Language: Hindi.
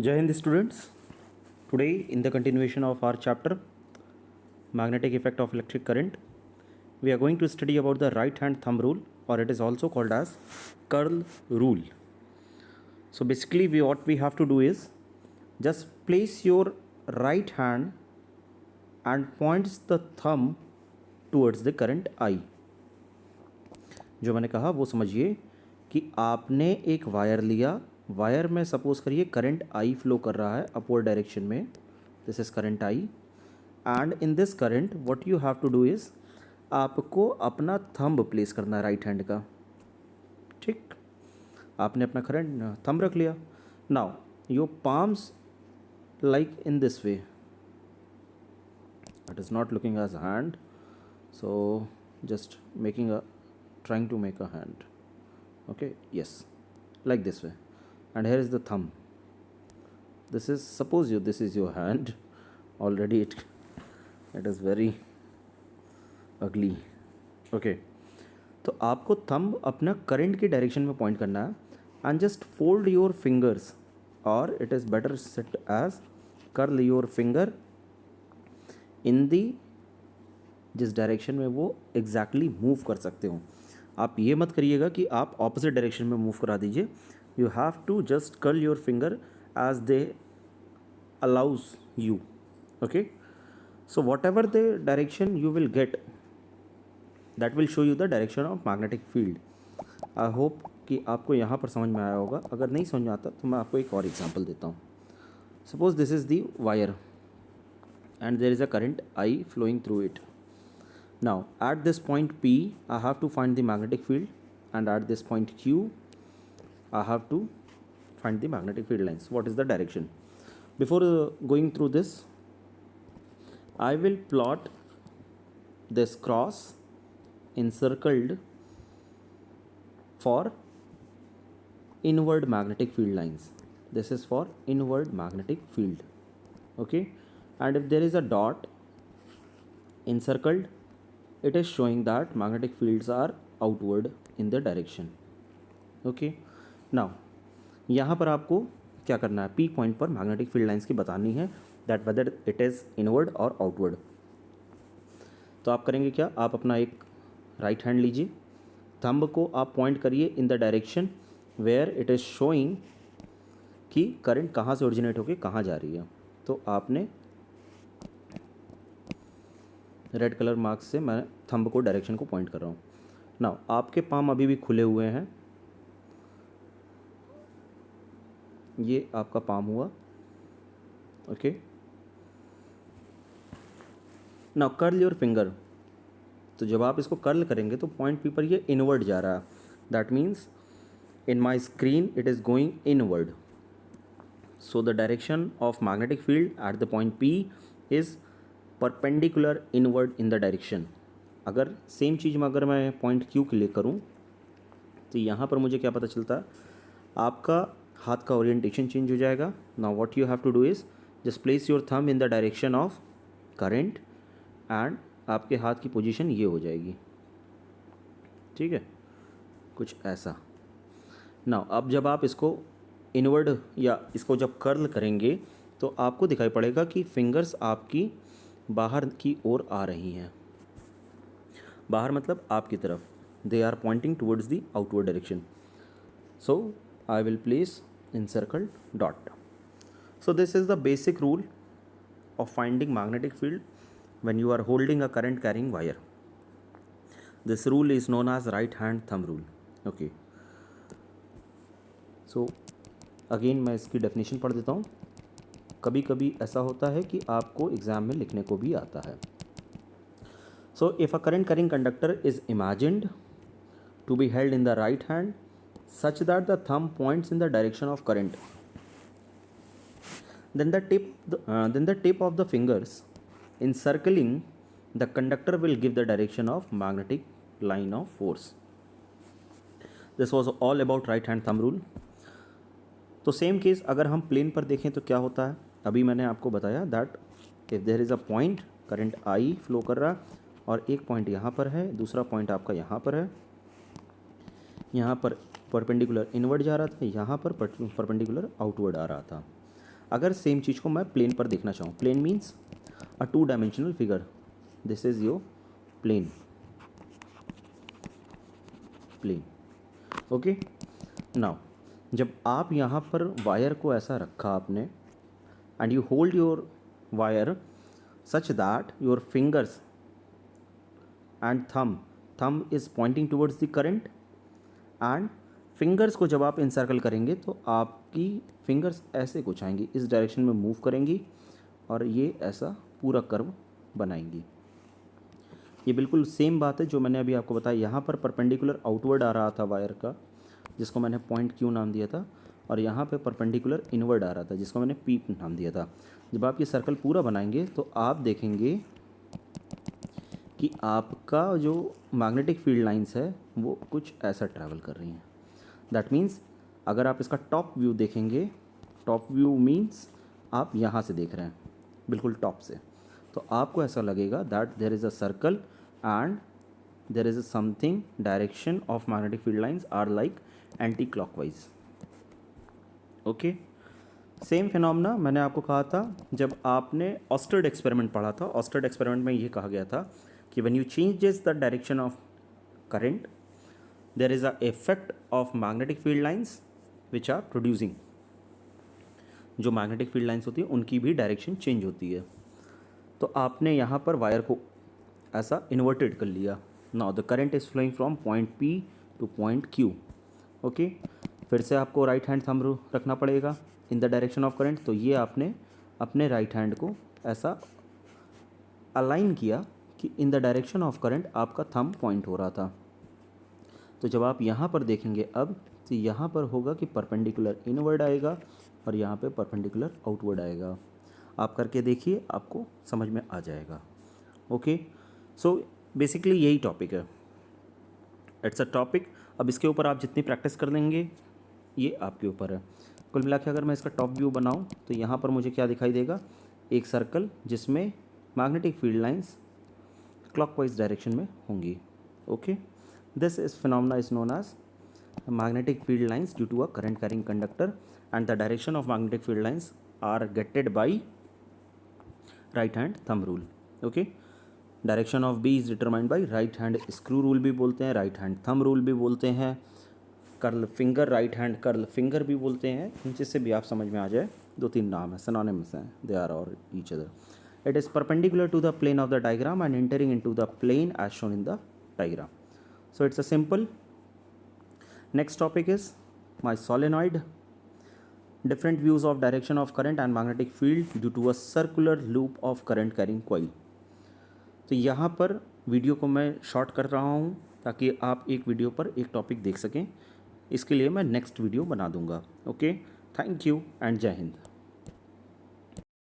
Jai Hind students. Today in the continuation of our chapter magnetic effect of electric current, we are going to study about the right hand thumb rule, or it is also called as curl rule. So basically what we have to do is just place your right hand and points the thumb towards the current I. जो मैंने कहा वो समझिए कि आपने एक वायर लिया, वायर में सपोज करिए करंट आई फ्लो कर रहा है अपवर्ड डायरेक्शन में, this is current I, and in this current what you have to do is आपको अपना थंब प्लेस करना है राइट हैंड का. ठीक, आपने अपना करंट थंब रख लिया. Now your palms like in this way, it is not looking as hand, so just trying to make a hand. Okay, yes, like this way, and here is the thumb. This is, suppose this is your hand. Already it is very ugly. Okay, तो आपको थंब अपना करंट की डायरेक्शन में पॉइंट करना है and just fold your fingers, और it is better set as curl your finger in the जिस डायरेक्शन में वो एग्जैक्टली मूव कर सकते हो. आप ये मत करिएगा कि आप ऑपोजिट डायरेक्शन में मूव करा दीजिए. You have to just curl your finger as they allows you. Okay, so whatever the direction you will get, that will show you the direction of magnetic field. I hope कि आपको यहाँ पर समझ में आया होगा. अगर नहीं समझ में आता तो मैं आपको एक और एग्जाम्पल देता हूँ. Suppose this is the wire and there is a current I flowing through it. Now at this point P I have to find the magnetic field, and at this point Q I have to find the magnetic field lines. What is the direction? Before going through this, I will plot this cross encircled for inward magnetic field lines. This is for inward magnetic field. Okay, and if there is a dot encircled, it is showing that magnetic fields are outward in the direction. Okay, now यहाँ पर आपको क्या करना है, P पॉइंट पर मैग्नेटिक फील्ड लाइंस की बतानी है that whether it is inward और आउटवर्ड. तो आप करेंगे क्या, आप अपना एक राइट हैंड लीजिए, थंब को आप पॉइंट करिए in the direction where it is showing कि करंट कहाँ से ओरिजिनेट होकर कहाँ जा रही है. तो आपने रेड कलर मार्क्स से मैं थंब को डायरेक्शन को पॉइंट कर रहा हूँ. नाउ आपके पाम अभी भी खुले हुए हैं, ये आपका पाम हुआ. Okay, now curl your finger. तो जब आप इसको कर्ल करेंगे तो पॉइंट पी पर ये इनवर्ड जा रहा है. That means in my screen it is going inward. So the direction of magnetic field at the point P is perpendicular inward in the direction. अगर सेम चीज़ में अगर मैं पॉइंट क्यू क्लिक करूँ तो यहाँ पर मुझे क्या पता चलता है, आपका हाथ का ओरिएंटेशन चेंज हो जाएगा. Now what you have to do is just place your thumb in the direction of current and आपके हाथ की पोजीशन ये हो जाएगी. ठीक है, कुछ ऐसा. नाउ अब जब आप इसको इनवर्ड या इसको जब कर्ल करेंगे तो आपको दिखाई पड़ेगा कि फिंगर्स आपकी बाहर की ओर आ रही हैं. बाहर मतलब आपकी तरफ, they are pointing towards the outward direction. So I will place encircled dot. So this is the basic rule of finding magnetic field when you are holding a current carrying wire. This rule is known as right hand thumb rule. Okay, so again मैं इसकी डेफिनेशन पढ़ देता हूँ. कभी कभी ऐसा होता है कि आपको एग्ज़ाम में लिखने को भी आता है. So if a current carrying conductor is imagined to be held in the right hand such that the thumb points in the direction of current, then the tip of the fingers encircling the conductor will give the direction of magnetic line of force. This was all about right hand thumb rule. तो सेम केस अगर हम प्लेन पर देखें तो क्या होता है, अभी मैंने आपको बताया that if there is a point current I flow कर रहा और एक पॉइंट यहाँ पर है, दूसरा पॉइंट आपका यहाँ पर है, यहाँ पर परपेंडिकुलर इनवर्ड जा रहा था, यहाँ पर परपेंडिकुलर आउटवर्ड आ रहा था. अगर सेम चीज़ को मैं प्लेन पर देखना चाहूँ, plane means a 2 dimensional figure, this is your plane, plane. Okay, now जब आप यहाँ पर वायर को ऐसा रखा आपने, and you hold your wire such that your fingers and thumb is pointing towards the current, and fingers को जब आप इंसर्कल करेंगे तो आपकी फिंगर्स ऐसे कुछ आएंगी, इस डायरेक्शन में मूव करेंगी और ये ऐसा पूरा कर्व बनाएंगी। ये बिल्कुल सेम बात है जो मैंने अभी आपको बताया। यहाँ पर परपेंडिकुलर आउटवर्ड आ रहा था वायर का, जिसको मैंने पॉइंट क्यू नाम दिया था, और यहाँ पे परपेंडिकुलर इनवर्ड आ रहा था, जिसको मैंने पी नाम दिया था। जब आप ये सर्कल पूरा बनाएंगे तो आप देखेंगे कि आपका जो मैग्नेटिक फील्ड लाइंस है वो कुछ ऐसा ट्रैवल कर रही हैं। दैट मीन्स अगर आप इसका टॉप व्यू देखेंगे, टॉप व्यू मीन्स आप यहाँ से देख रहे हैं बिल्कुल टॉप से, तो आपको ऐसा लगेगा that there is a circle and there is a something direction of magnetic field lines are like anticlockwise. Okay, same phenomena मैंने आपको कहा था जब आपने ऑस्टर्ड एक्सपेरिमेंट पढ़ा था। ऑस्टर्ड एक्सपेरिमेंट में ये कहा गया था कि when you changes the direction of current there is a effect of magnetic field lines which are producing, जो मैग्नेटिक फील्ड लाइंस होती है उनकी भी डायरेक्शन चेंज होती है। तो आपने यहाँ पर वायर को ऐसा इन्वर्टेड कर लिया। Now the current is flowing from point P to point Q। Okay, फिर से आपको राइट हैंड थंब रखना पड़ेगा in the direction of current. तो ये आपने अपने राइट हैंड को ऐसा अलाइन किया कि इन द डायरेक्शन ऑफ करंट आपका थंब पॉइंट हो रहा था। तो जब आप यहाँ पर देखेंगे अब, तो यहाँ पर होगा कि परपेंडिकुलर इनवर्ड आएगा और यहाँ पे परपेंडिकुलर आउटवर्ड आएगा। आप करके देखिए, आपको समझ में आ जाएगा। ओके, सो बेसिकली यही टॉपिक है, इट्स अ टॉपिक। अब इसके ऊपर आप जितनी प्रैक्टिस कर लेंगे ये आपके ऊपर है। कुल मिला के अगर मैं इसका टॉप व्यू बनाऊँ तो यहाँ पर मुझे क्या दिखाई देगा, एक सर्कल जिसमें magnetic field lines clockwise direction में होंगी। Okay, this is phenomena is known as magnetic field lines due to a current carrying conductor, and the direction of magnetic field lines are guided by right hand thumb rule. Okay, direction of B is determined by right hand screw rule भी बोलते हैं, right hand thumb rule भी बोलते हैं, curl finger, right hand curl finger भी बोलते हैं, जिससे भी आप समझ में आ जाए। 2-3 नाम है, synonyms हैं, they are or each other. It is perpendicular to the plane of the diagram and entering into the plane as shown in the diagram. So it's a simple. Next topic is my solenoid. Different views of direction of current and magnetic field due to a circular loop of current carrying coil. तो यहाँ पर वीडियो को मैं शॉर्ट कर रहा हूँ ताकि आप एक वीडियो पर एक टॉपिक देख सकें। इसके लिए मैं नेक्स्ट वीडियो बना दूँगा। ओके, थैंक यू एंड जय हिंद।